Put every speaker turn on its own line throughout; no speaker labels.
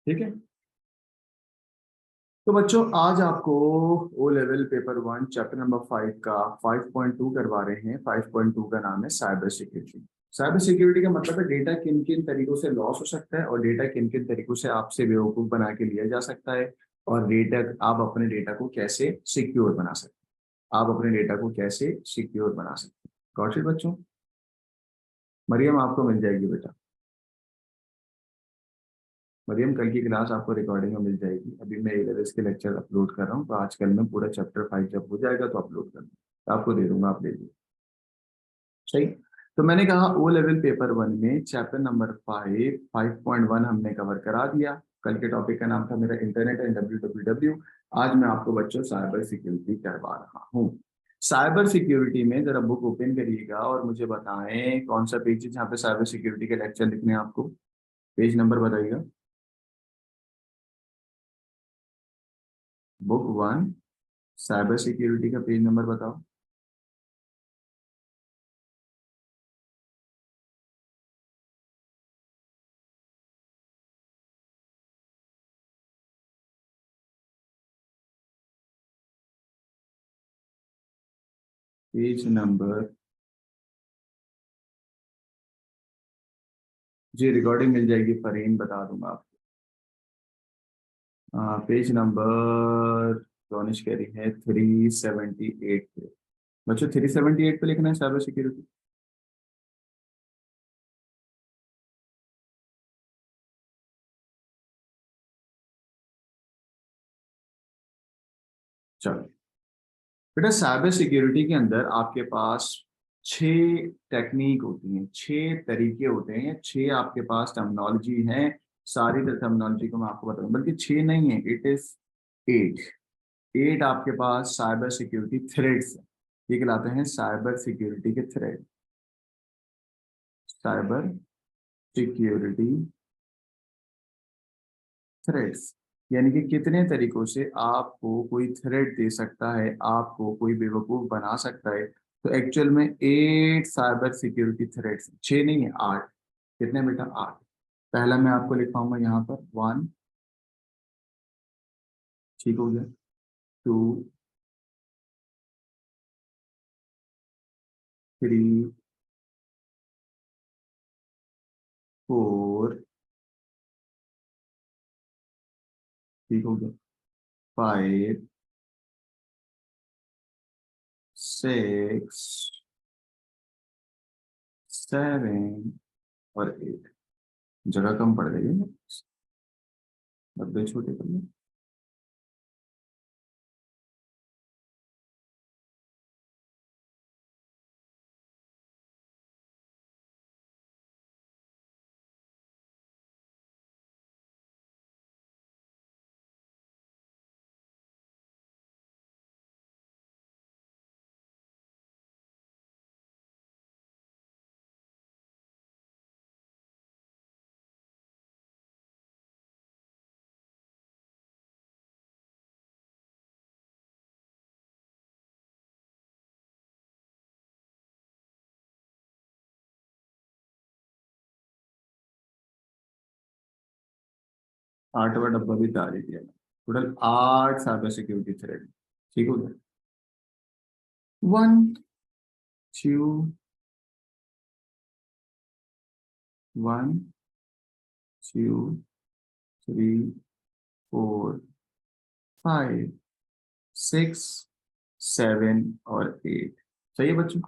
ठीक है। तो बच्चों आज आपको O level paper 1 chapter number 5 का 5.2 करवा रहे हैं। 5.2 का नाम है साइबर सिक्योरिटी। साइबर सिक्योरिटी का मतलब है डेटा किन किन तरीकों से लॉस हो सकता है और डेटा किन किन तरीकों से आपसे बेवकूफ बना के लिया जा सकता है, और डेटा आप अपने डेटा को कैसे सिक्योर बना सकते हैं। आप अपने डेटा को कैसे सिक्योर बना सकते हैं। गॉट इट बच्चों। मरियम आपको मिल जाएगी बेटा। मरियम कल की क्लास आपको रिकॉर्डिंग में मिल जाएगी। अभी मैं A-levels के लेक्चर अपलोड कर रहा हूँ, तो आजकल मैं पूरा चैप्टर 5 जब हो जाएगा तो अपलोड कर दूँ, तो आपको दे दूंगा, आप ले लीजिए। सही। तो मैंने कहा ओ लेवल पेपर 1 में चैप्टर नंबर 5.1 हमने कवर करा दिया। कल के टॉपिक का नाम था मेरा इंटरनेट एंड WWW। आज मैं आपको बच्चों साइबर सिक्योरिटी करवा रहा हूँ। साइबर सिक्योरिटी में जरा बुक ओपन करिएगा और मुझे बताएं कौन सा पेज है जहाँ पे साइबर सिक्योरिटी के लेक्चर लिखने हैं आपको। पेज नंबर बताइएगा। बुक 1 साइबर सिक्योरिटी का पेज नंबर बताओ। पेज नंबर, जी रिकॉर्डिंग मिल जाएगी, फरीन बता दूंगा आपको। पेज नंबर रोनिश कह रही है 378 पे। बच्चों 378 पे लिखना है साइबर सिक्योरिटी। चलो बेटा, साइबर सिक्योरिटी के अंदर आपके पास 6 टेक्निक होती हैं, 6 तरीके होते हैं, 6 आपके पास टर्मिनोलॉजी है। सारी टर्मिनोलॉजी को मैं आपको बताऊं, बल्कि 6 नहीं है, इट इज 8। 8 आपके पास साइबर सिक्योरिटी थ्रेड्स है। ये कहलाते हैं साइबर सिक्योरिटी के थ्रेड। साइबर सिक्योरिटी थ्रेड्स, यानी कि कितने तरीकों से आपको कोई थ्रेड दे सकता है, आपको कोई बेवकूफ बना सकता है। तो एक्चुअल में 8 साइबर सिक्योरिटी थ्रेड्स, 6 नहीं है, 8। कितने बेटा? 8। पहला मैं आपको लिखवाऊंगा यहाँ पर 1, ठीक हो गया। 2, 3, 4, ठीक हो गया। 5, 6, 7 और 8। जगह कम पड़ गई है ना, डब्बे छोटे कर लो। 8वां डब्बा भी डाल ही दिया। टोटल 8 साइबर सिक्योरिटी थ्रेड, ठीक हो गया। 1, 2, 1, 2, 3, 4, 5, 6, 7 और 8। सही है बच्चों।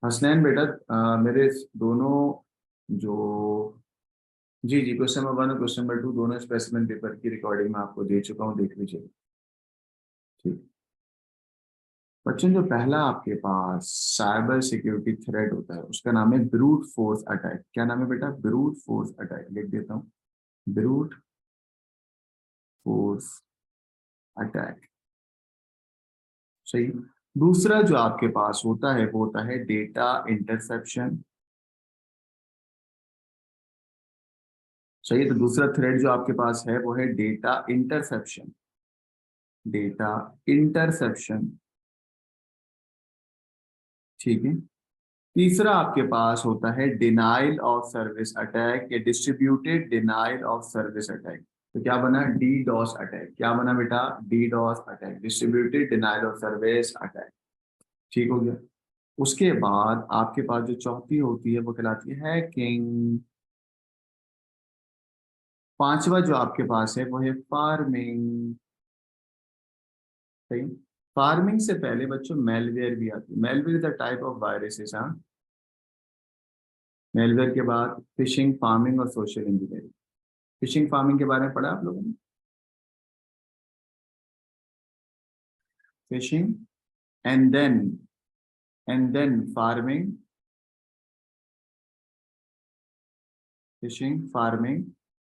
हसनैन बेटा, मेरे दोनों जो, जी जी, क्वेश्चन नंबर 1 और क्वेश्चन नंबर 2 दोनों स्पेसिमेन पेपर की रिकॉर्डिंग मैं आपको दे चुका हूँ, देख लीजिए। ठीक। बच्चों जो पहला आपके पास साइबर सिक्योरिटी थ्रेट होता है उसका नाम है ब्रूट फोर्स अटैक। क्या नाम है बेटा? Brute force attack. लिख देता हूँ, ब्रूट फोर्स अटैक। सही। दूसरा जो आपके पास होता है वो होता है डेटा इंटरसेप्शन। सही। तो दूसरा थ्रेड जो आपके पास है वो है डेटा इंटरसेप्शन। डेटा इंटरसेप्शन, ठीक है। तीसरा आपके पास होता है डिनाइल ऑफ सर्विस अटैक या distributed denial of service attack. तो क्या बना, डी डॉस अटैक। क्या बना बेटा, D DoS attack, distributed denial of service attack. ठीक हो गया। उसके बाद आपके पास जो चौथी होती है वो कहलाती है हैकिंग। पांचवा जो आपके पास है वो है फार्मिंग। सही। फार्मिंग से पहले बच्चों मेलवेयर भी आती है। Malware is the type of viruses. हाँ, मेलवेयर के बाद फिशिंग, फार्मिंग और सोशल इंजीनियरिंग। फिशिंग फार्मिंग के बारे में पढ़ा आप लोगों ने? Phishing and then pharming, phishing pharming,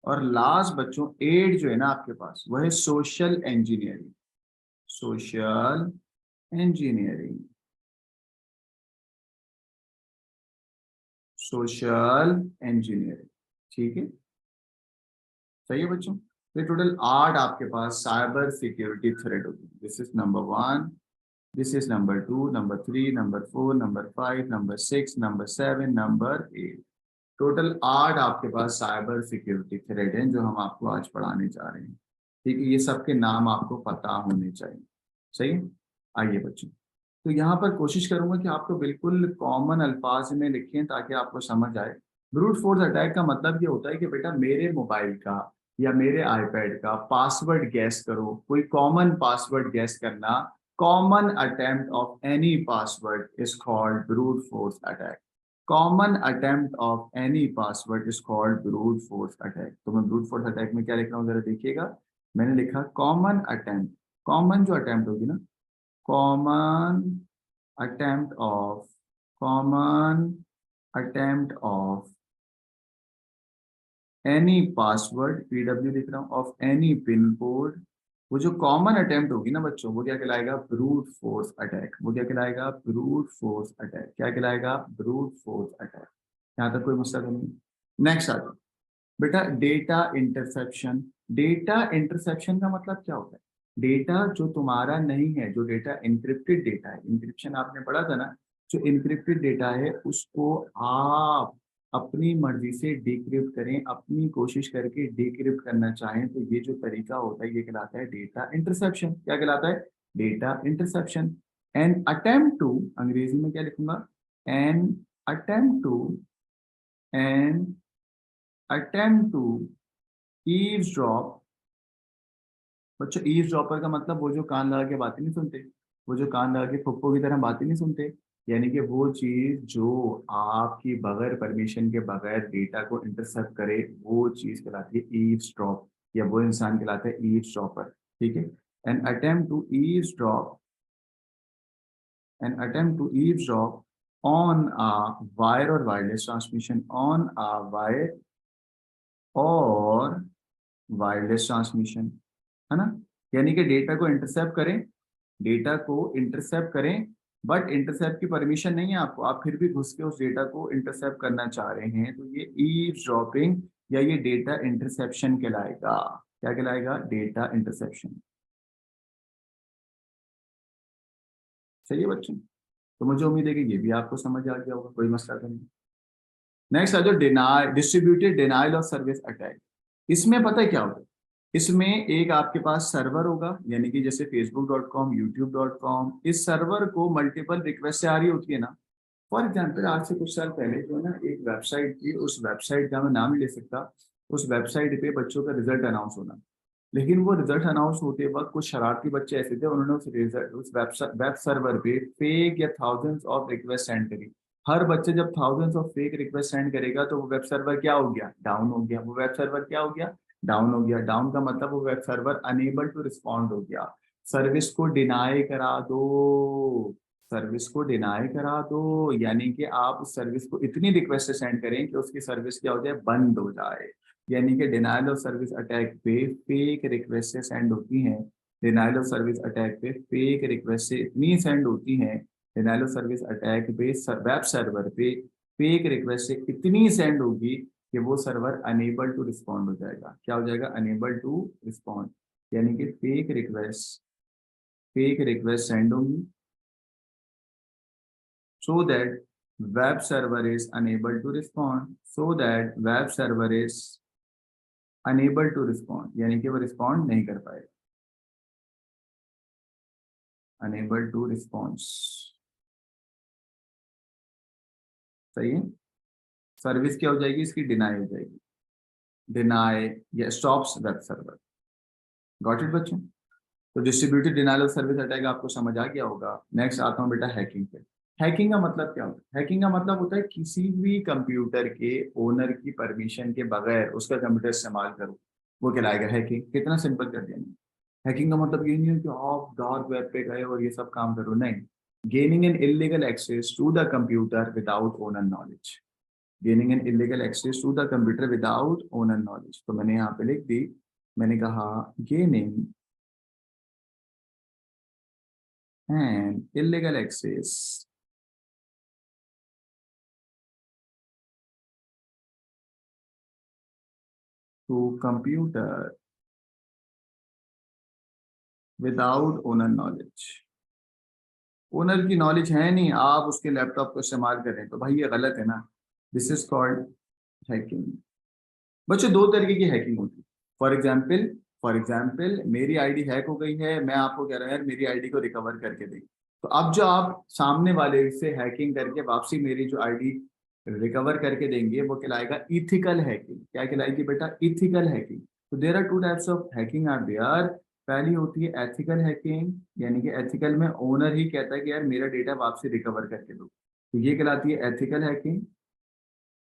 और लास्ट बच्चों एड जो है ना आपके पास वो है social engineering. Social engineering, social engineering. ठीक है, सही है बच्चों। ये टोटल 8 आपके पास साइबर सिक्योरिटी थ्रेट होगी। This is number 1, this is number 2, number 3, number 4, number 5, number 6, number 7, number 8। Total 8 आपके पास साइबर सिक्योरिटी थ्रेट हैं जो हम आपको आज पढ़ाने जा रहे हैं। ठीक है, ये सबके नाम आपको पता होने चाहिए। सही है? आइए बच्चों, तो यहाँ पर कोशिश करूंगा कि आपको बिल्कुल कॉमन अल्फाज में लिखें ताकि आपको समझ आए। ब्रूट फोर्स अटैक का मतलब ये होता है कि बेटा मेरे मोबाइल का या मेरे आईपैड का पासवर्ड गैस करो, कोई कॉमन पासवर्ड गैस करना। Common attempt of any password is called brute force attack. Common attempt of any password is called brute force attack. तो मैं ब्रूट फोर्स अटैक में क्या लिख रहा हूँ जरा देखिएगा। मैंने लिखा कॉमन अटेम्प्ट। कॉमन जो अटेम्प्ट होगी ना, common attempt of common attempt of any password, pw लिख रहा हूँ, of any पिन कोड। वो जो कॉमन अटेम्प्ट होगी ना बच्चों वो क्या कहलाएगा, ब्रूट फोर्स अटैक। वो क्या कहलाएगा, ब्रूट फोर्स अटैक। क्या कहलाएगा, ब्रूट फोर्स अटैक। यहाँ तक कोई मसला तो नहीं। नेक्स्ट आ जाओ बेटा, डेटा इंटरसेप्शन। डेटा इंटरसेप्शन का मतलब क्या होता है, डेटा जो तुम्हारा नहीं है, जो डेटा इंक्रिप्टेड डेटा है। इंक्रिप्शन आपने पढ़ा था ना, जो इंक्रिप्टेड डेटा है उसको आप अपनी मर्जी से डिक्रिप्ट करें, अपनी कोशिश करके डिक्रिप्ट करना चाहें तो ये जो तरीका होता है ये कहलाता है डेटा इंटरसेप्शन। क्या कहलाता है, data interception. An attempt to, अंग्रेजी में क्या लिखूंगा, an attempt to, an attempt to eavesdrop. बच्चों ईव्सड्रॉपर का मतलब वो जो कान लगा के बातें नहीं सुनते, वो जो कान लगा के फुप्पो की तरह बातें नहीं सुनते। यानी कि वो चीज जो आपकी बगैर परमिशन के बगैर डेटा को इंटरसेप्ट करे वो चीज कहलाती है ईव्सड्रॉप, या वो इंसान कहलाता है ईव्सड्रॉपर। ठीक है। An attempt to eavesdrop, an attempt to eavesdrop on a wire और wireless transmission, on a wire और वायरलेस ट्रांसमिशन, है ना। यानी कि डेटा को इंटरसेप्ट करें, डेटा को इंटरसेप्ट करें, बट इंटरसेप्ट की परमिशन नहीं है आपको, आप फिर भी घुस के उस डेटा को इंटरसेप्ट करना चाह रहे हैं, तो ये ईव्सड्रॉपिंग या ये डेटा इंटरसेप्शन कहलाएगा। क्या कहलाएगा, डेटा इंटरसेप्शन। चलिए बच्चों, तो मुझे उम्मीद है कि ये भी आपको समझ आ गया होगा, कोई मसला तो नहीं। नेक्स्ट आ जाओ, deny distributed denial of service attack. इसमें पता है क्या होगा, इसमें एक आपके पास सर्वर होगा, यानी कि जैसे facebook.com, youtube.com, इस सर्वर को मल्टीपल रिक्वेस्ट आ रही होती है ना। फॉर एग्जाम्पल आज से कुछ साल पहले जो है ना एक वेबसाइट थी, उस वेबसाइट का मैं नाम नहीं ले सकता, उस वेबसाइट पे बच्चों का रिजल्ट अनाउंस होना। लेकिन वो रिजल्ट अनाउंस होते वक्त कुछ शरारती बच्चे ऐसे थे, उन्होंने उस रिजल्ट उस वेब सर्वर पे फेक या थाउजेंड्स ऑफ रिक्वेस्ट सेंड करी। हर बच्चे जब thousands of fake request send करेगा तो वो वेब सर्वर क्या हो गया, डाउन हो गया। वो वेब सर्वर क्या हो गया, डाउन हो गया। डाउन का मतलब वो web server unable to respond हो गया। सर्विस को डिनाई करा दो, सर्विस को डिनाई करा दो, यानी कि आप उस सर्विस को इतनी रिक्वेस्ट सेंड करें कि उसकी सर्विस क्या हो जाए, बंद हो जाए। यानी कि डिनाइल ऑफ सर्विस अटैक पे फेक रिक्वेस्ट सेंड होती हैं। डिनाइल ऑफ सर्विस अटैक पे फेक रिक्वेस्ट इतनी सेंड होती हैं, डिनाइल ऑफ सर्विस अटैक पे वेब सर्वर पे फेक रिक्वेस्ट इतनी सेंड होगी कि वो सर्वर अनेबल टू रिस्पॉन्ड हो जाएगा। क्या हो जाएगा, अनेबल टू रिस्पॉन्ड। यानी कि फेक रिक्वेस्ट सेंड होंगी, so that web server is unable to respond, so that web server is unable to respond, यानी कि वो रिस्पॉन्ड नहीं कर पाएगा, unable to response, सही है। सर्विस क्या हो जाएगी इसकी, डिनाई हो जाएगी, डिनाई या stops web server. Got it बच्चों। तो distributed denial of service attack आपको समझ आ गया होगा। नेक्स्ट आता हूँ बेटा हैकिंग पे। हैकिंग का मतलब क्या होता है? हैकिंग का मतलब होता है किसी भी कंप्यूटर के ओनर की परमिशन के बगैर उसका कंप्यूटर इस्तेमाल करो, वो कहलाएगा हैकिंग। कितना सिंपल कर दिया मैंने। हैकिंग का मतलब ये नहीं है कि आप डार्क वेब पे गए और ये सब काम करो, नहीं। Gaining an illegal access to the computer without owner knowledge, gaining an illegal access to the computer without owner knowledge. तो मैंने यहाँ पे लिख दी, मैंने कहा gaining an illegal access to computer without owner knowledge. Owner की नॉलेज है नहीं, आप उसके लैपटॉप को इस्तेमाल करें, तो भाई ये गलत है ना। This is called hacking. बच्चों दो तरीके की हैकिंग होती है। फॉर एग्जाम्पल मेरी आईडी हैक हो गई है, मैं आपको कह रहा हूँ यार मेरी आईडी को रिकवर करके दें। तो अब जो आप सामने वाले से हैकिंग करके वापसी मेरी जो आईडी रिकवर करके देंगे वो कहलाएगा इथिकल हैकिंग। क्या कहलाएगी बेटा? Ethical hacking. तो there are two types of hacking are there. पहली होती है एथिकल हैकिंग, यानी कि एथिकल में ओनर ही कहता है कि यार मेरा डेटा वापसी रिकवर करके दो, तो ये कहलाती है एथिकल हैकिंग।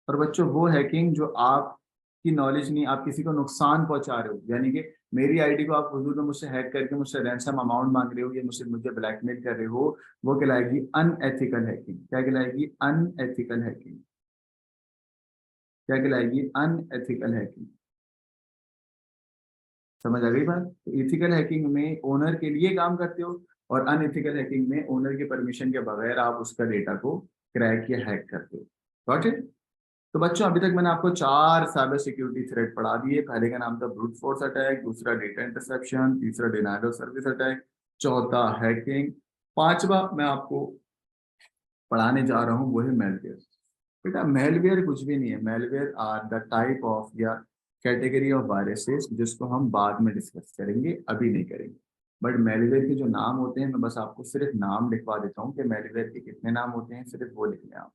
और बच्चों वो हैकिंग जो आपकी नॉलेज नहीं, आप किसी को नुकसान पहुंचा रहे हो, यानी कि मेरी आईडी को आप हुजूर में मुझसे हैक करके मुझसे रैंसम अमाउंट मांग रहे हो, या मुझे ब्लैकमेल कर रहे हो, वो कहलाएगी अनएथिकल हैकिंग। क्या कहलाएगी? Unethical hacking. क्या कहलाएगी? Unethical hacking. समझ आ गई बात? तो इथिकल हैकिंग में ओनर के लिए काम करते हो, और अनएथिकल हैकिंग में ओनर के परमिशन के बगैर आप उसका डेटा को क्रैक या हैक करते हो। Got it? तो बच्चों अभी तक मैंने आपको 4 साइबर सिक्योरिटी थ्रेट पढ़ा दिए। पहले का नाम था ब्रूट फोर्स अटैक, दूसरा डेटा इंटरसेप्शन, तीसरा डिनायल ऑफ सर्विस अटैक, चौथा हैकिंग, पांचवा मैं आपको पढ़ाने जा रहा हूँ वो है मेलवेयर। बेटा मेलवेयर कुछ भी नहीं है। Malware are the type of या कैटेगरी ऑफ वायरसेस जिसको हम बाद में डिस्कस करेंगे, अभी नहीं करेंगे। बट मेलवेयर के जो नाम होते हैं मैं बस आपको सिर्फ नाम लिखवा देता हूँ कि मेलवेयर के कितने नाम होते हैं, सिर्फ वो लिख लें आप।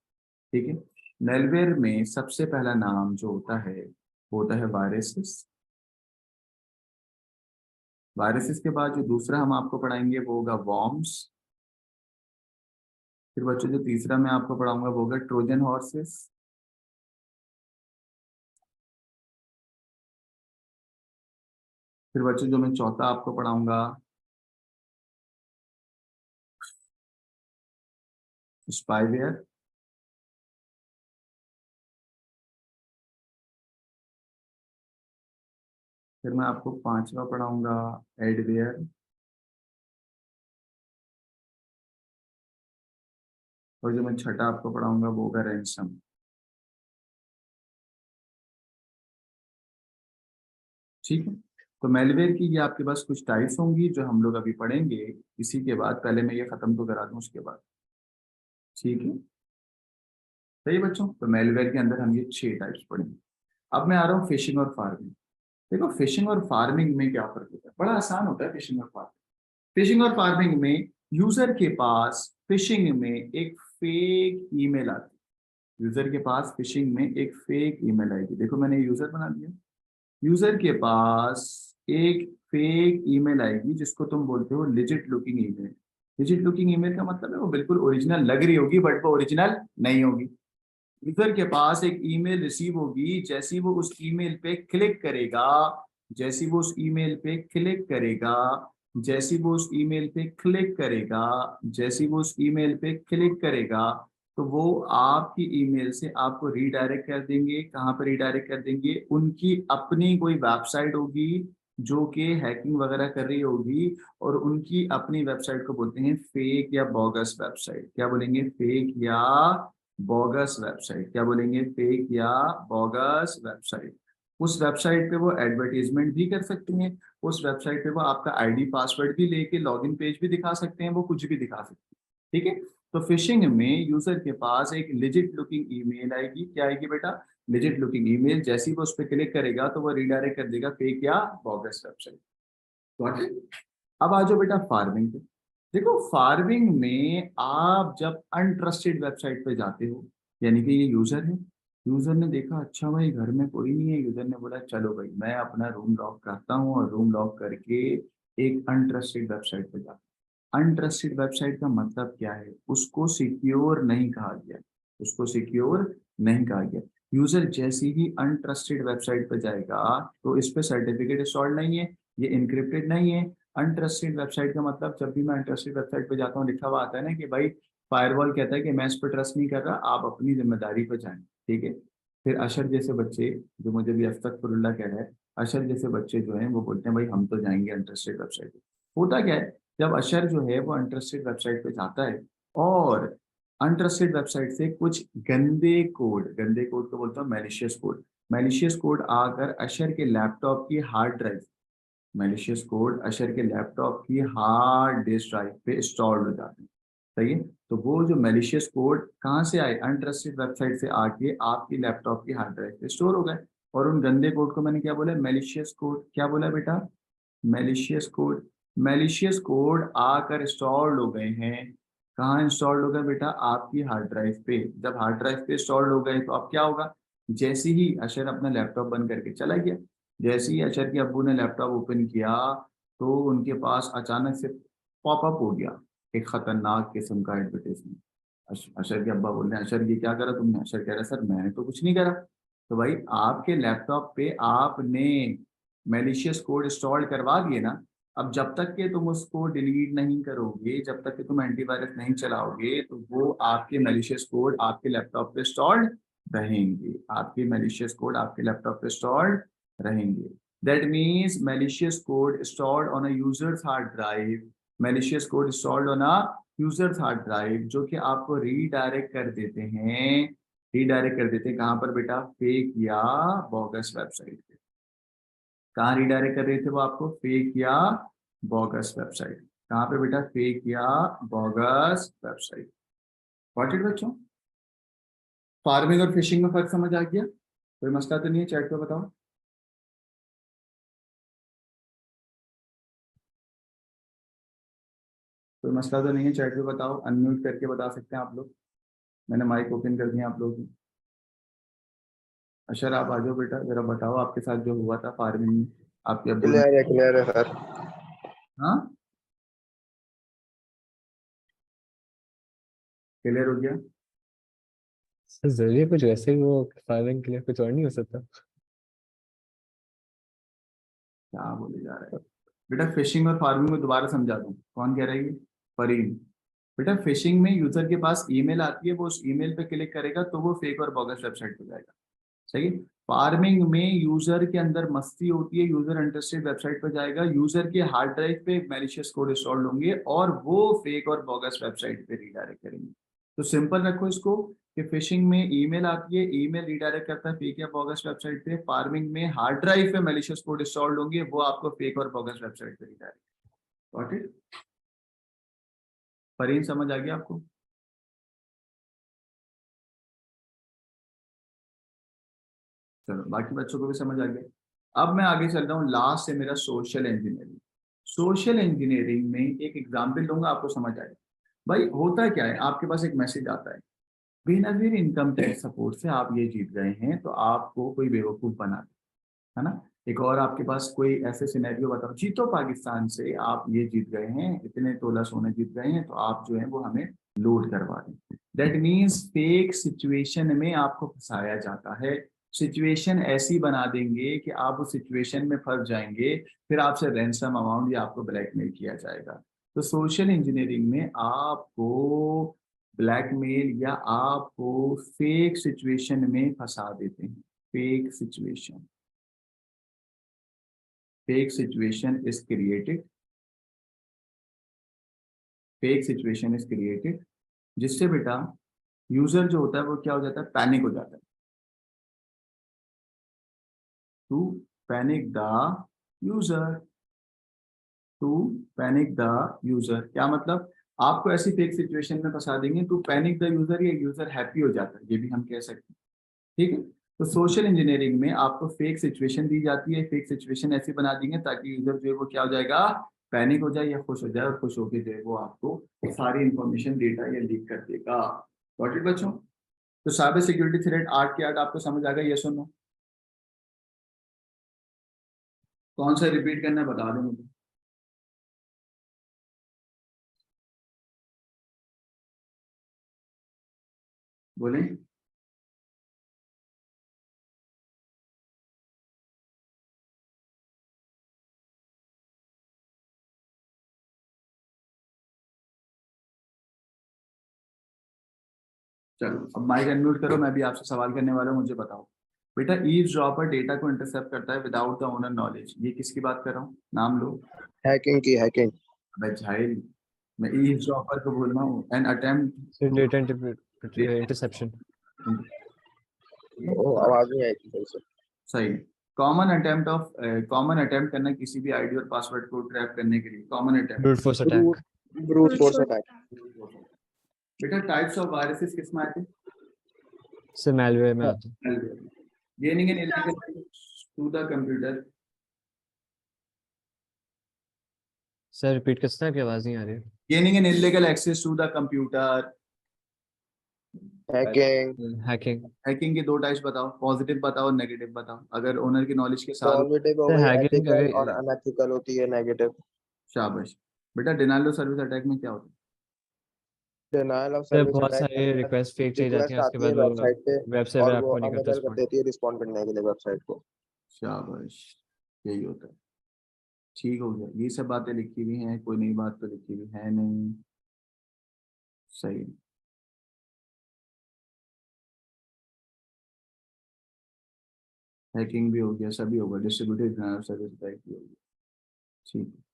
ठीक है। मेलवेयर में सबसे पहला नाम जो होता है वो होता है वायरसेस। वायरसेस के बाद जो दूसरा हम आपको पढ़ाएंगे वो होगा वॉर्म्स। फिर बच्चों जो तीसरा मैं आपको पढ़ाऊंगा वो होगा ट्रोजन हॉर्सेस। फिर बच्चों जो मैं चौथा आपको पढ़ाऊंगा स्पाईवेयर। फिर मैं आपको पांचवा पढ़ाऊंगा एडवेयर। और जो मैं छठा आपको पढ़ाऊंगा वो होगा रैंसम। ठीक है। तो मेलवेयर की ये आपके पास कुछ टाइप्स होंगी जो हम लोग अभी पढ़ेंगे। इसी के बाद पहले मैं ये खत्म तो करा दूं उसके बाद। ठीक है। सही बच्चों, तो मेलवेयर के अंदर हम ये 6 टाइप्स पढ़ेंगे। अब मैं आ रहा हूँ फिशिंग और फार्मिंग। देखो फिशिंग और फार्मिंग में क्या फर्क होता है? बड़ा आसान होता है फिशिंग और फार्मिंग। फिशिंग और फार्मिंग में यूजर के पास फिशिंग में एक फेक ईमेल आती है। यूजर के पास फिशिंग में एक फेक ईमेल आएगी। देखो मैंने यूजर बना दिया। यूजर के पास एक फेक ईमेल आएगी जिसको तुम बोलते हो legit looking email. Legit looking email का मतलब है वो बिल्कुल ओरिजिनल लग रही होगी बट वो ओरिजिनल नहीं होगी। यूजर के पास एक ईमेल रिसीव होगी, जैसी वो उस ईमेल पे क्लिक करेगा, जैसी वो उस ईमेल पे क्लिक करेगा, जैसी वो उस ईमेल पे क्लिक करेगा, जैसी वो उस ईमेल पे क्लिक करेगा, तो वो आपकी ईमेल से आपको रीडायरेक्ट कर देंगे। कहाँ पर रीडायरेक्ट कर देंगे? उनकी अपनी कोई वेबसाइट होगी जो कि हैकिंग वगैरह कर रही होगी, और उनकी अपनी वेबसाइट को बोलते हैं फेक या बोगस वेबसाइट। क्या बोलेंगे? फेक या बोगस वेबसाइट। क्या बोलेंगे? फेक या बोगस वेबसाइट। उस वेबसाइट पे वो एडवर्टीजमेंट भी कर सकते हैं, उस वेबसाइट पे वो आपका आईडी पासवर्ड भी लेके लॉगिन पेज भी दिखा सकते हैं, वो कुछ भी दिखा सकते हैं। ठीक है। तो फिशिंग में यूजर के पास एक लिजिट लुकिंग ईमेल आएगी। क्या आएगी बेटा? Legit looking email. जैसे ही वो उस पर क्लिक करेगा तो वो रिडायरेक्ट कर देगा फेक या बोगस वेबसाइट। Got it? अब आ जाओ बेटा फार्मिंग पे। देखो फार्मिंग में आप जब अनट्रस्टेड वेबसाइट पे जाते हो, यानी कि ये यूजर है, यूजर ने देखा अच्छा भाई घर में कोई नहीं है, यूजर ने बोला चलो भाई मैं अपना रूम लॉक करता हूँ और रूम लॉक करके एक अनट्रस्टेड वेबसाइट पे जाता हूँ। अनट्रस्टेड वेबसाइट का मतलब क्या है? उसको सिक्योर नहीं कहा गया, उसको सिक्योर नहीं कहा गया। यूजर जैसे ही अनट्रस्टेड वेबसाइट पे जाएगा तो इस पे सर्टिफिकेट इंस्टॉल नहीं है, ये इनक्रिप्टेड नहीं है। अनट्रस्टेड वेबसाइट का मतलब जब भी मैं अनट्रस्टेड वेबसाइट पे जाता हूँ लिखा हुआ आता है ना कि भाई फायरवॉल कहता है कि मैं इस पर ट्रस्ट नहीं कर रहा, आप अपनी जिम्मेदारी पर जाएं। ठीक है। फिर अशर जैसे बच्चे, जो मुझे भी अस्तगफिरुल्लाह कह रहा है, अशर जैसे बच्चे जो हैं वो बोलते हैं भाई हम तो जाएंगे अनट्रस्टेड वेबसाइट पे। होता क्या है, जब अशर जो है वो अनट्रस्टेड वेबसाइट पे जाता है और अनट्रस्टेड वेबसाइट से कुछ गंदे कोड, गंदे कोड को बोलता हूँ मैलिशियस कोड, मैलिशियस कोड आकर अशर के लैपटॉप की हार्ड ड्राइव, मैलिशियस कोड अशर के लैपटॉप की हार्ड डिस्क ड्राइव पे इंस्टॉल हो जाते हैं। सही है। तो वो जो मैलिशियस कोड कहाँ से आए? अनट्रस्टेड वेबसाइट से आके आपकी लैपटॉप की हार्ड ड्राइव पे स्टोर हो गए। और उन गंदे कोड को मैंने क्या बोला? Malicious code. क्या बोला बेटा? Malicious code. मैलिशियस कोड आकर इंस्टॉल्ड हो गए हैं। कहाँ इंस्टॉल्ड हो गए बेटा? आपकी हार्ड ड्राइव पे। जब हार्ड ड्राइव पे इंस्टॉल्ड हो गए तो अब क्या होगा? जैसे ही अशर अपना लैपटॉप बंद करके चला गया, जैसे ही अशर के अब्बू ने लैपटॉप ओपन किया तो उनके पास अचानक से पॉपअप हो गया एक खतरनाक किस्म का एडवर्टाइजमेंट। अशर के अब्बा बोल रहे हैं अशर ये क्या करा तुमने? अशर कह रहा सर मैंने तो कुछ नहीं करा। तो भाई आपके लैपटॉप पे आपने मैलिशियस कोड इंस्टॉल करवा दिए ना। अब जब तक कि तुम उसको डिलीट नहीं करोगे, जब तक कि तुम एंटीवायरस नहीं चलाओगे, तो वो आपके मैलिशियस कोड आपके लैपटॉप पे इंस्टॉल्ड रहेंगे। आपके मैलिशियस कोड आपके लैपटॉप पे इंस्टॉल्ड रहेंगे। That means malicious code installed on a users hard drive, malicious code installed on a users hard drive, जो कि आपको रीडायरेक्ट कर देते हैं, रीडायरेक्ट कर देते हैं कहाँ पर बेटा? फेक या बोगस वेबसाइट पे। कहाँ रिडायरेक्ट कर रहे थे वो आपको? फेक या बोगस वेबसाइट। कहाँ पे बेटा? फेक या बोगस वेबसाइट। गॉट इट बच्चों? फार्मिंग और फिशिंग में फर्क समझ आ गया? कोई मसला तो नहीं है? चैट पे बताओ। कोई मसला तो नहीं है? चैट पे बताओ, अनम्यूट करके बता सकते हैं आप लोग। मैंने माइक ओपन कर दिया आप लोगों की। अशर आप आ जाओ बेटा, जरा बताओ आपके साथ जो हुआ था फार्मिंग में, आपके अब्बू ने।
क्लियर है सर।
हाँ, क्लियर हो गया?
सर जरिए कुछ वैसे ही वो फायरिंग के लिए कुछ और नहीं हो सकता।
क्या बोले जा रहा है बेटा? फिशिंग और फार्मिंग में दोबारा समझा दूं, कौन कह रहा है ये? फरीन। बेटा फिशिंग में यूजर के पास ईमेल आती है, वो उस ईमेल पे क्लिक करेगा तो वो फेक और बोगस वेबसाइट पे जाएगा। सही है। फार्मिंग में यूजर के अंदर मस्ती होती है, यूजर इंटरेस्टेड वेबसाइट पर जाएगा, यूजर के हार्ड ड्राइव पे मैलिशियस कोड इंस्टॉल होंगे और वो फेक और बोगस वेबसाइट पे रिडायरेक्ट करेंगे। तो सिंपल रखो इसको कि फिशिंग में ईमेल आती है, ईमेल रिडायरेक्ट करता है फेक या बोगस वेबसाइट पे। फार्मिंग में हार्ड ड्राइव पे मैलिशियस कोड इंस्टॉल्ड होंगे, वो आपको फेक और बोगस वेबसाइट पे रिडायरेक्ट। Got it? फरीन समझ आ गया आपको? चलो बाकी बच्चों को भी समझ आ गया। अब मैं आगे चल रहा हूँ, लास्ट से मेरा सोशल इंजीनियरिंग। सोशल इंजीनियरिंग में एक एग्जाम्पल दूंगा, आपको समझ आएगा। भाई होता क्या है, आपके पास एक मैसेज आता है, बेनजीर इनकम टैक्स सपोर्ट से आप ये जीत गए हैं, तो आपको कोई बेवकूफ बना दे, है ना। एक और आपके पास कोई ऐसे सिनेरियो बताओ, जीतो पाकिस्तान से आप ये जीत गए हैं, इतने तोला सोने जीत गए हैं, तो आप जो है वो हमें लोड करवा दें। दैट मीन्स फेक सिचुएशन में आपको फंसाया जाता है। सिचुएशन ऐसी बना देंगे कि आप उस सिचुएशन में फंस जाएंगे, फिर आपसे रैंसम अमाउंट या आपको ब्लैकमेल किया जाएगा। तो सोशल इंजीनियरिंग में आपको ब्लैकमेल या आपको फेक सिचुएशन में फंसा देते हैं। Fake situation, fake situation is created, fake situation is created, जिससे बेटा यूजर जो होता है वो क्या हो जाता है? पैनिक हो जाता है। To panic the user, to panic the user क्या मतलब? आपको ऐसी फेक सिचुएशन में फंसा देंगे टू पैनिक द यूजर, या यूजर हैप्पी हो जाता है, ये भी हम कह सकते हैं। ठीक है, तो सोशल इंजीनियरिंग में आपको फेक सिचुएशन दी जाती है, फेक सिचुएशन ऐसी बना देंगे ताकि यूजर जो है वो क्या हो जाएगा, पैनिक हो जाए या खुश हो जाए, और खुश होकर जो है वो आपको सारी इंफॉर्मेशन डेटा या लीक कर देगा। गॉट इट बच्चों? तो साइबर सिक्योरिटी थ्रेट 8 के 8 आपको समझ आ गया, यस और नो? कौन सा रिपीट करना है बता दो मुझे। बोले। चलो अब माइक अनम्यूट करो, मैं भी आपसे सवाल करने वाला हूँ, मुझे बताओ बेटा, ईव्सड्रॉपर डेटा को इंटरसेप्ट करता है विदाउट द ओनर नॉलेज, ये किसकी बात कर रहा हूँ, नाम लो।
हैकिंग की, हैकिंग।
अबे झाइल, मैं ईव्सड्रॉपर को बोल रहा हूँ, an attempt
sir
to.
Data interception.
ओ, आवाज नहीं आई थी सही से।
सही। कॉमन अटेम्प्ट करना किसी भी आईडी और पासवर्ड को ट्रैप करने के लिए, common attempt.
Brute force attack.
Brute force attack.
बेटा टाइप्स ऑफ वायरसेस किस में आते हैं?
सर मैलवेयर में आता है।
Gaining an illegal to the computer.
Sir repeat कर सकते हैं, आपकी आवाज नहीं आ रही है।
Gaining an illegal access to the computer.
Hacking.
Hacking.
Hacking के दो टाइप्स बताओ, पॉजिटिव बताओ और नेगेटिव बताओ, अगर ओनर की नॉलेज के साथ।
पॉजिटिव हो
सर
गई,
हैकिंग
एथिकल और
अगर
अनएथिकल होती है नेगेटिव।
शाबाश। बेटा डिनाइल ऑफ सर्विस अटैक में क्या होता है?
डिनायल ऑफ
सर
सर्विस
बहुत
अटैक के
सारे
अंदर
रिक्वेस्ट फेक चली जाती
रिक्वेस्ट
हैं, उसके
आती है
बाद वो
वेबसाइट पे
वेब सर्वर
और वो
आपको नहीं करता
अनेबल कर
रिस्पॉन्ड।
देती है रिस्पॉन्ड करने के लिए वेबसाइट को।
शाबाश, यही होता है। ठीक हो गया, ये सब बातें लिखी हुई हैं, कोई नई बात तो लिखी हुई है नहीं। सही। हैकिंग भी हो गया, सभी होगा, distributed denial of service attack भी हो गया। ठीक है।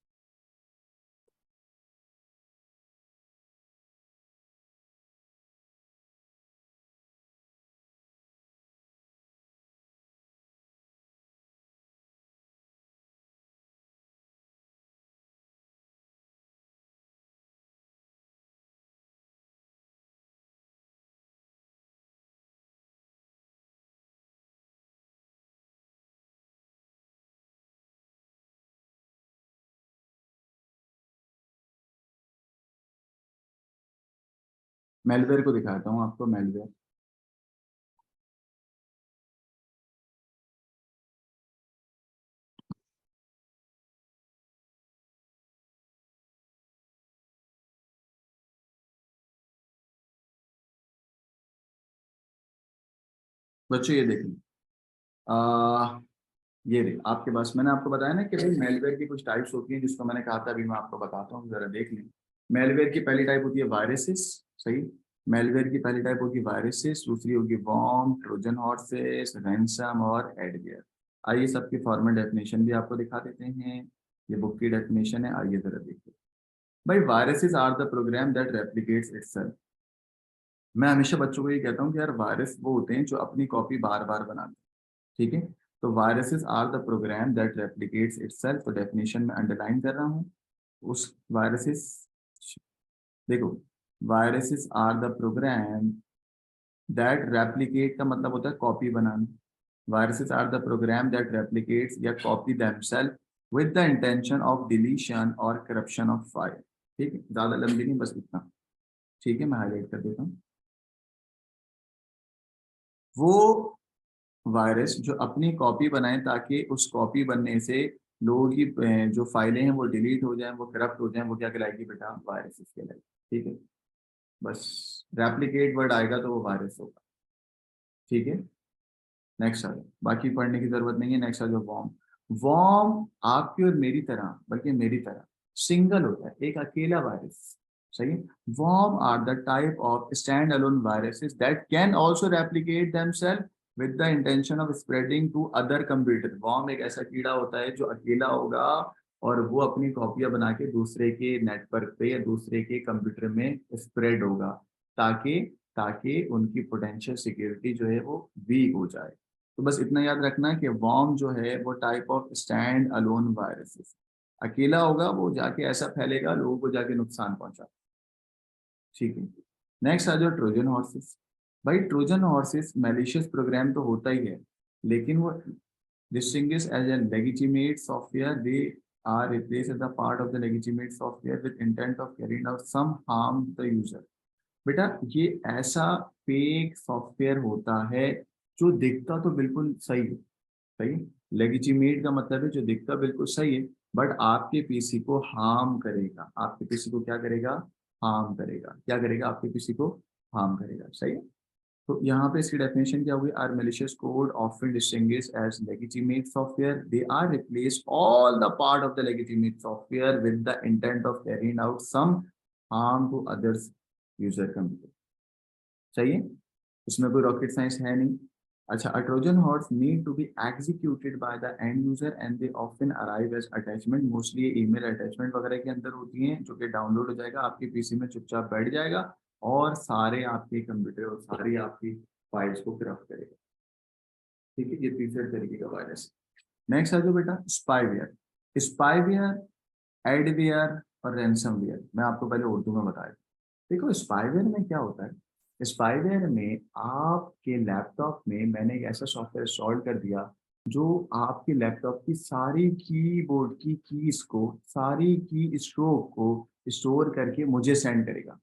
मेलवेयर को दिखाता हूँ आपको, मेलवेयर। बच्चों ये देखिए, ये रे आपके पास, मैंने आपको बताया ना कि भाई मेलवेयर की कुछ टाइप्स होती हैं, जिसको मैंने कहा था, अभी मैं आपको बताता हूँ, जरा देख लें। मेलवेयर की पहली टाइप होती है वायरसेस। सही। मेलवेयर की पहली टाइप होगी वायरसेस, दूसरी होगी वॉर्म, ट्रोजन हॉर्सेस, रैंसम और एडवेयर। आइए सबकी फॉर्मल डेफिनेशन भी आपको दिखा देते हैं, ये बुक की डेफिनेशन है, आइए जरा देखिए। भाई viruses are the program that replicates itself. मैं हमेशा बच्चों को ये कहता हूँ कि यार वायरस वो होते हैं जो अपनी कॉपी बार बार बनाते हैं। ठीक है, तो viruses are the program that replicates itself, तो डेफिनेशन में अंडरलाइन कर रहा हूँ। उस वायरसेस, देखो, viruses are the program that replicate का मतलब होता है कॉपी बनाना। Viruses are the program that replicates या copy themselves with the intention of deletion और करप्शन ऑफ फाइल। ठीक है, ज्यादा लंबी नहीं, बस इतना। ठीक है, मैं हाईलाइट कर देता हूँ। वो वायरस जो अपनी कॉपी बनाए ताकि उस कॉपी बनने से लोगों की जो फाइलें हैं वो डिलीट हो जाएं, वो करप्ट हो जाएं, वो क्या कहलाएगी बेटा, वायरस कहलाएगी। ठीक है, बस रेप्लिकेट वर्ड आएगा तो वो वायरस होगा। ठीक है, नेक्स्ट आ जाओ, बाकी पढ़ने की जरूरत नहीं है। नेक्स्ट आ जाओ वॉर्म। वॉर्म आपकी और मेरी तरह, बल्कि मेरी तरह सिंगल होता है, एक अकेला वायरस। सही है। Worm are the type of stand alone viruses that can also replicate themselves with the intention of spreading to other computer. Worm एक ऐसा कीड़ा होता है जो अकेला होगा और वो अपनी कॉपियां बना के दूसरे के नेटवर्क पे या दूसरे के कंप्यूटर में स्प्रेड होगा, ताकि ताकि उनकी पोटेंशियल सिक्योरिटी जो है वो वीक हो जाए। तो बस इतना याद रखना कि वॉर्म जो है वो type of stand alone viruses, अकेला होगा, वो जाके ऐसा फैलेगा, लोगों को जाके नुकसान पहुंचा। ठीक है। नेक्स्ट आ जाओ ट्रोजन हॉर्सेस। भाई ट्रोजन हॉर्सेस मैलिशियस प्रोग्राम तो होता ही है, लेकिन वो distinguished as a legitimate software, they are replaced as a part of the legitimate software with intent of carrying out some harm to the user। बेटा ये ऐसा fake software होता है जो दिखता तो बिल्कुल सही है, सही। लेजिटिमेट का मतलब है जो दिखता बिल्कुल सही है, बट आपके पीसी को हार्म करेगा। आपके पीसी को क्या करेगा? हार्म करेगा। क्या करेगा? आपके पीसी को हार्म करेगा, सही है। तो यहाँ पे इसकी डेफिनेशन क्या हुई? Are malicious code often distinguished as legitimate software, they are replaced all the part of the legitimate software with the intent of carrying out some harm to others user computer। सही है, इसमें कोई rocket science है नहीं। अच्छा, a Trojan horse need to be executed by the end user and they often arrive as attachment। Mostly ये email attachment वगैरह के अंदर होती हैं, जो कि डाउनलोड हो जाएगा आपके पीसी में, चुपचाप बैठ जाएगा और सारे आपके कंप्यूटर और सारी आपकी फाइल्स को करप्ट करेगा। ठीक है, ये तीसरे तरीके का वायरस। नेक्स्ट आ जाओ बेटा स्पाईवेयर। स्पाईवेयर, एडवेयर और रैंसमवेयर मैं आपको पहले उर्दू में बताया। देखो स्पाईवेयर में क्या होता है, स्पाईवेयर में आपके लैपटॉप में मैंने एक ऐसा सॉफ्टवेयर इंस्टॉल कर दिया जो आपके लैपटॉप की सारी कीबोर्ड की कीज को, सारी की स्ट्रोक को स्टोर करके मुझे सेंड करेगा,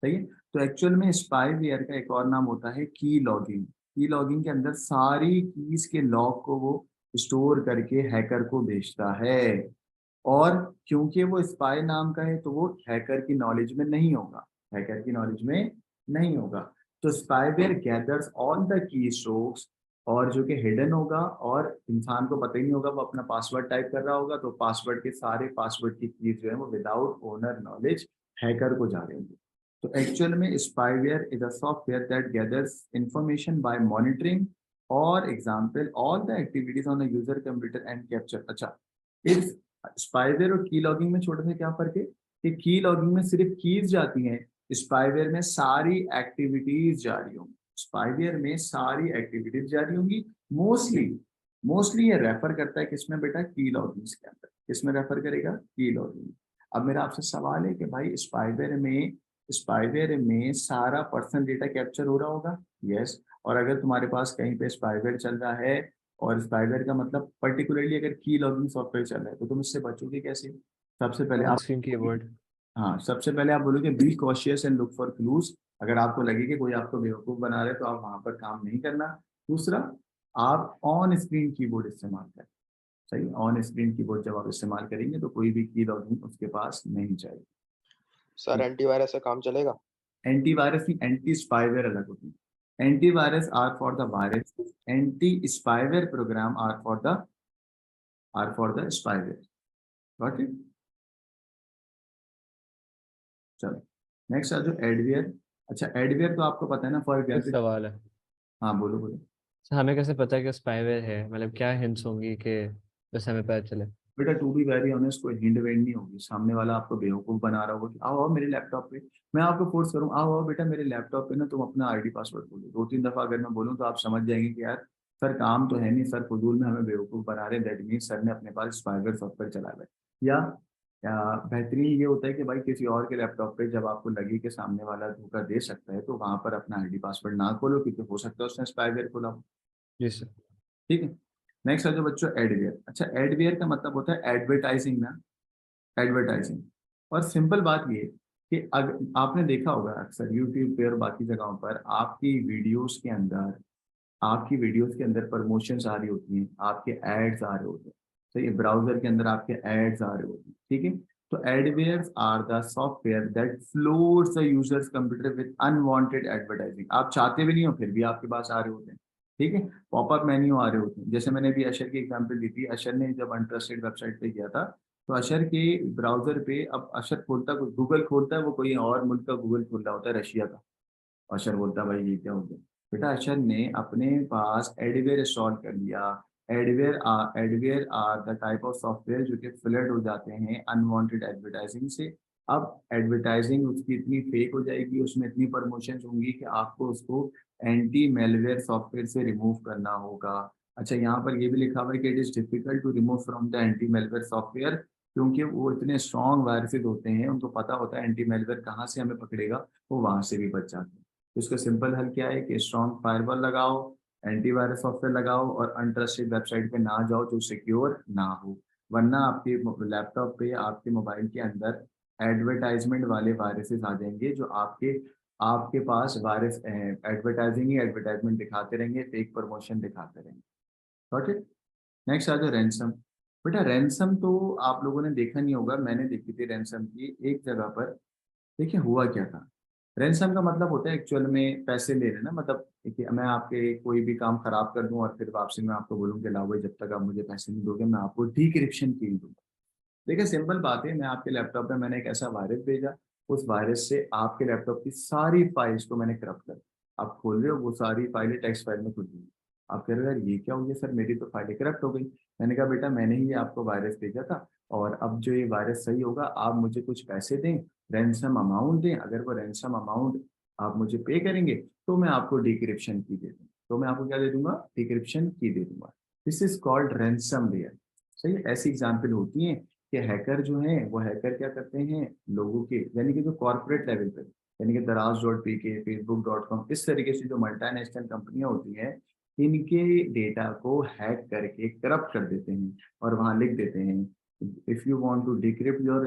सही है। तो एक्चुअल में स्पाईवेयर का एक और नाम होता है की लॉगिंग। की लॉगिंग के अंदर सारी कीज के लॉग को वो स्टोर करके हैकर को भेजता है, और क्योंकि वो स्पाई नाम का है तो वो हैकर की नॉलेज में नहीं होगा, हैकर की नॉलेज में नहीं होगा। तो spyware gathers all the key strokes, और जो कि हिडन होगा और इंसान को पता ही नहीं होगा, वो अपना पासवर्ड टाइप कर रहा होगा, तो पासवर्ड के सारे पासवर्ड की कीज जो है वो विदाउट ओनर नॉलेज हैकर को जा रहे होंगे। तो एक्चुअल में spyware is a software that gathers information by monitoring और example all the activities on the user computer and capture. अच्छा, इस स्पाईवेयर और की लॉगिंग में छोटे से क्या फर्क है कि की लॉगिंग में सिर्फ कीज जाती हैं, स्पाईवेयर में सारी एक्टिविटीज जारी होंगी। स्पाईवेयर में सारी एक्टिविटीज जारी होंगी। मोस्टली मोस्टली ये रेफर करता है किसमें बेटा? की लॉगिंग के अंदर। किसमें रेफर करेगा? की लॉगिंग। अब मेरा आपसे सवाल है कि भाई स्पाईवेयर में सारा पर्सनल डेटा कैप्चर हो रहा होगा? यस। और अगर तुम्हारे पास कहीं पे स्पाईवेयर चल रहा है, और स्पाईवेयर का मतलब पर्टिकुलरली अगर की लॉगिंग सॉफ्टवेयर चल रहा है, तो तुम इससे बचोगे कैसे? सबसे पहले
ऑन
आप,
स्क्रीन कीबोर्ड।
हाँ, सबसे पहले आप बोलोगे be cautious and look for clues. अगर आपको लगे कि कोई आपको बेवकूफ बना रहा है तो आप वहां पर काम नहीं करना। दूसरा, आप ऑन स्क्रीन कीबोर्ड इस्तेमाल करें। सही, ऑन स्क्रीन कीबोर्ड जब आप इस्तेमाल करेंगे तो कोई भी की लॉगिंग उसके पास नहीं जाएगी।
सर एंटीवायरस से काम चलेगा?
एंटीवायरस की एंटी स्पाईवेयर अलग होती है। Antivirus are for the virus, anti spyware program are for the spyware. Got it? चलो नेक्स्ट आ जाओ एडवेयर। अच्छा, एडवेयर तो आपको पता है ना, फॉर
कुछ
एग्जाम्पल।
सवाल है।
हाँ बोलो बोलो।
अच्छा, हमें कैसे पता है कि स्पाईवेयर है? मतलब क्या हिंट्स होंगी कि जैसे हमें पता चले?
बेटा टू बी वेरी ऑनेस्ट, कोई हिंट विंट नहीं होगी। सामने वाला आपको बेवकूफ बना रहा होगा कि आओ आओ मेरे लैपटॉप पे, मैं आपको फोर्स करूँ, आओ आओ बेटा मेरे लैपटॉप पे ना तुम अपना आईडी पासवर्ड बोलो। 2-3 दफा अगर मैं बोलूँ तो आप समझ जाएंगे कि यार सर काम तो है नहीं, सर फजूल में हमें बेवकूफ बना रहे हैं, दैट मीन सर ने अपने पास स्पाईवेयर सॉफ्टवेयर चला हुआ है। या बेहतरीन ये होता है कि भाई किसी और के लैपटॉप पे जब आपको लगे कि सामने वाला धोखा दे सकता है, तो वहां पर अपना आईडी पासवर्ड ना खोलो, क्योंकि हो सकता है उसने स्पाईवेयर खोला हो।
जी सर।
ठीक है। नेक्स्ट है जो बच्चों एडवेयर। अच्छा, एडवेयर का मतलब होता है एडवर्टाइजिंग ना, एडवर्टाइजिंग। और सिंपल बात ये कि अगर आपने देखा होगा अक्सर यूट्यूब पे और बाकी जगहों पर आपकी वीडियोस के अंदर प्रमोशंस आ रही होती हैं, आपके एड्स आ रहे होते हैं। तो ये ब्राउजर के अंदर आपके एड्स आ रहे होते हैं, ठीक है। तो adwares are the software that floats the users computer with unwanted advertising. आप चाहते भी नहीं हो फिर भी आपके पास आ रहे होते हैं, ठीक है। पॉपअप मेन्यू आ रहे होते हैं। जैसे मैंने अभी अशर की एग्जांपल दी थी, अशर ने जब अनट्रस्टेड वेबसाइट पे किया था, तो अशर के ब्राउजर पे अब अशर खोलता, गूगल खोलता है, वो कोई और मुल्क का गूगल खोल रहा होता है, रशिया का। अशर बोलता है भाई ये क्या हो गया? बेटा अशर ने अपने पास एडवेयर इंस्टॉल कर लिया। Adware are the type of software जो कि फ्लड हो जाते हैं अनवांटेड एडवर्टाइजिंग से। अब एडवर्टाइजिंग उसकी इतनी फेक हो जाएगी, उसमें इतनी प्रमोशंस होंगी कि आपको उसको एंटी मेलवेयर सॉफ्टवेयर से रिमूव करना होगा। अच्छा, यहाँ पर ये भी लिखा हुआ है कि it is difficult to remove from the anti malware software क्योंकि वो इतने स्ट्रॉन्ग वायरसेस होते हैं, उनको पता होता है एंटी मेलवेयर कहाँ से हमें पकड़ेगा, वो वहां से भी बच जाते हैं। तो इसका सिंपल हल क्या है कि स्ट्रॉन्ग फायरवॉल लगाओ, एंटीवायरस सॉफ्टवेयर लगाओ और अनट्रस्टेड वेबसाइट पे ना जाओ जो सिक्योर ना हो, वरना आपके लैपटॉप पे या आपके मोबाइल के अंदर एडवर्टाइजमेंट वाले वायरसेस आ जाएंगे जो आपके आपके पास वायरस एडवर्टाइजिंग ही एडवर्टाइजमेंट दिखाते रहेंगे, फेक प्रमोशन दिखाते रहेंगे। Got it. नेक्स्ट आ जाओ रैंसम। बेटा रैंसम तो आप लोगों ने देखा नहीं होगा, मैंने देखी थी रैंसम की एक जगह पर। देखिए हुआ क्या था, रैंसम का मतलब होता है एक्चुअल में पैसे ले लेना। मतलब देखिए मैं आपके कोई भी काम खराब कर दूं और फिर वापसी में आपको बोलूँ कि लाओ भाई जब तक आप मुझे पैसे नहीं दोगे मैं आपको डिक्रिप्शन की दूंगा। देखिए सिंपल बात है, मैं आपके लैपटॉप में मैंने एक ऐसा वायरस भेजा, उस वायरस से आपके लैपटॉप की सारी फाइल्स को मैंने करप्ट कर, आप खोल रहे हो वो सारी फाइलें टेक्स्ट फाइल में खुल रही है। आप कह रहे हो यार ये क्या हो गया सर, मेरी तो फाइलें करप्ट हो गई। मैंने कहा बेटा मैंने ही आपको वायरस भेजा था और अब जो ये वायरस सही होगा आप मुझे कुछ पैसे दें, रैंसम अमाउंट दें। अगर वो रैंसम अमाउंट आप मुझे पे करेंगे तो मैं आपको डिक्रिप्शन की दे दूँ, तो मैं आपको क्या दे दूंगा, डिक्रिप्शन की दे दूंगा। This is called ransomware. सही है, ऐसी एग्जाम्पल होती है कि हैकर जो है वो हैकर क्या करते हैं लोगों के, यानी कि जो कॉर्पोरेट लेवल पे, यानी कि दराज.pk, facebook.com, इस तरीके से जो मल्टीनेशनल कंपनियां होती हैं, इनके डेटा को हैक करके करप्ट कर देते हैं और वहां लिख देते हैं if you want to decrypt your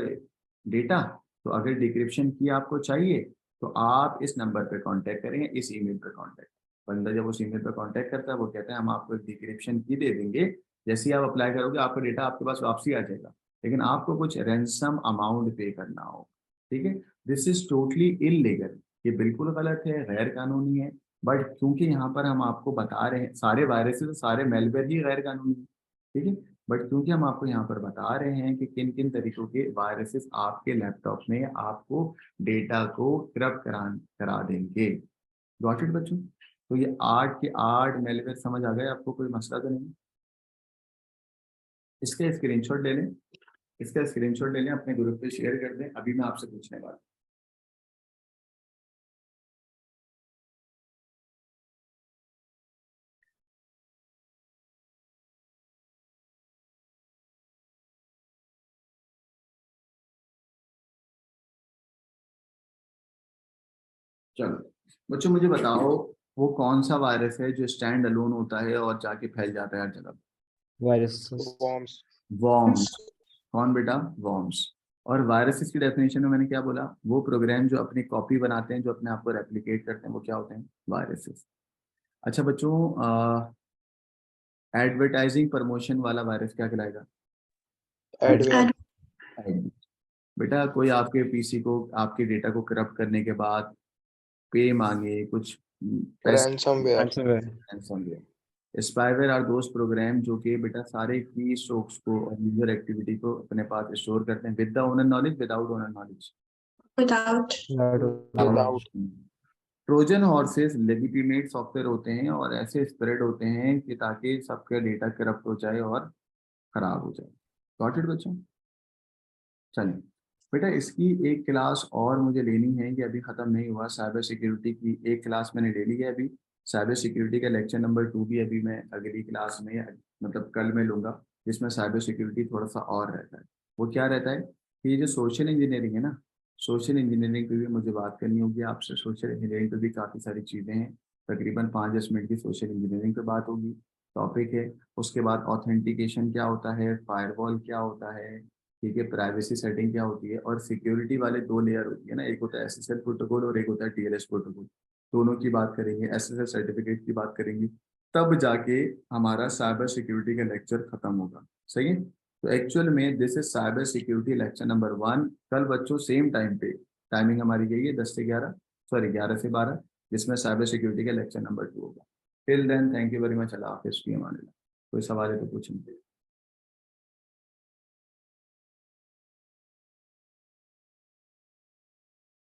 data, तो अगर डिक्रिप्शन की आपको चाहिए तो आप इस नंबर पे कांटेक्ट करेंगे, इस ईमेल पे कांटेक्ट। बंदा जब उस ईमेल पे कांटेक्ट करता है वो कहता है हम आपको एक डिक्रिप्शन की दे देंगे, जैसे ही आप अप्लाई करोगे आपका डेटा आपके पास वापसी आ जाएगा, लेकिन आपको कुछ रैंसम अमाउंट पे करना हो। ठीक है, दिस इज टोटली इलीगल, ये बिल्कुल गलत है, गैर कानूनी है। बट क्योंकि यहाँ पर हम आपको बता रहे हैं सारे वायरसेस सारे मेलवेयर ही गैर कानूनी है, ठीक है, बट क्योंकि हम आपको यहाँ पर बता रहे हैं कि किन किन तरीकों के वायरसेस आपके लैपटॉप में आपको डेटा को करप्ट करा देंगे। गॉट इट बच्चों। तो ये 8 के 8 मेलवेयर समझ आ गए आपको, कोई मसला तो नहीं। इसका स्क्रीनशॉट ले लें, इसका स्क्रीनशॉट ले लें, अपने ग्रुप पे शेयर कर दें, अभी मैं आपसे पूछने वाला हूं। चलो बच्चों मुझे बताओ वो कौन सा वायरस है जो स्टैंड अलोन होता है और जाके फैल जाता है हर जगह।
वायरस।
वॉर्म्स।
वॉर्म्स। कौन बेटा, वॉर्म्स। और वायरसेस की डेफिनेशन में मैंने क्या बोला, वो प्रोग्राम जो अपनी कॉपी बनाते हैं, जो अपने आप को रेप्लिकेट करते हैं, वो क्या होते हैं, वायरसेस। अच्छा बच्चों, एडवर्टाइजिंग प्रमोशन वाला वायरस क्या कहलाएगा,
एडवेयर।
बेटा कोई आपके पीसी को आपके डेटा को करप्ट करने के बाद पे मांगे कुछ पैसे,
रैंसमवेयर।
ransomware।
स्पाईवेयर आर दोस्त प्रोग्राम जो कि बेटा सारे की स्ट्रोक्स को और यूजर एक्टिविटी को अपने पास स्टोर करते हैं with the owner knowledge, without owner knowledge,
without
without.
Trojan horses legitimate software होते हैं और ऐसे स्प्रेड होते हैं कि ताकि सबका डेटा करप्ट हो जाए और खराब हो जाए। गॉट इट बच्चों। चलिए बेटा इसकी एक क्लास और मुझे लेनी है, कि अभी खत्म नहीं हुआ, साइबर सिक्योरिटी की एक क्लास मैंने ले ली है अभी। साइबर सिक्योरिटी का लेक्चर नंबर 2 भी अभी मैं अगली क्लास में मतलब कल में लूंगा, जिसमें साइबर सिक्योरिटी थोड़ा सा और रहता है। वो क्या रहता है कि ये जो सोशल इंजीनियरिंग है ना, सोशल इंजीनियरिंग की भी मुझे बात करनी होगी आपसे। सोशल इंजीनियरिंग पे भी काफ़ी सारी चीज़ें हैं, तकरीबन 5-10 मिनट की सोशल इंजीनियरिंग पे बात होगी, टॉपिक है। उसके बाद ऑथेंटिकेशन क्या होता है, फायरवॉल क्या होता है, ठीक है, प्राइवेसी सेटिंग क्या होती है, और सिक्योरिटी वाले 2 लेयर होती है ना, एक होता है एसएसएल प्रोटोकॉल और एक होता है टीएलएस प्रोटोकॉल। दोनों की बात करेंगे, एसएसएल सर्टिफिकेट की बात करेंगे, तब जाके हमारा साइबर सिक्योरिटी का लेक्चर खत्म होगा। सही है, तो एक्चुअल में this is cyber security lecture number 1। कल बच्चों सेम टाइम पे, टाइमिंग हमारी यही है 10 से 11, सॉरी 11 से 12, जिसमें साइबर सिक्योरिटी का लेक्चर नंबर 2 होगा। Till then thank you very much, अल्लाह हाफिज़, फी अमान अल्लाह। कोई सवाल है तो पूछेंगे।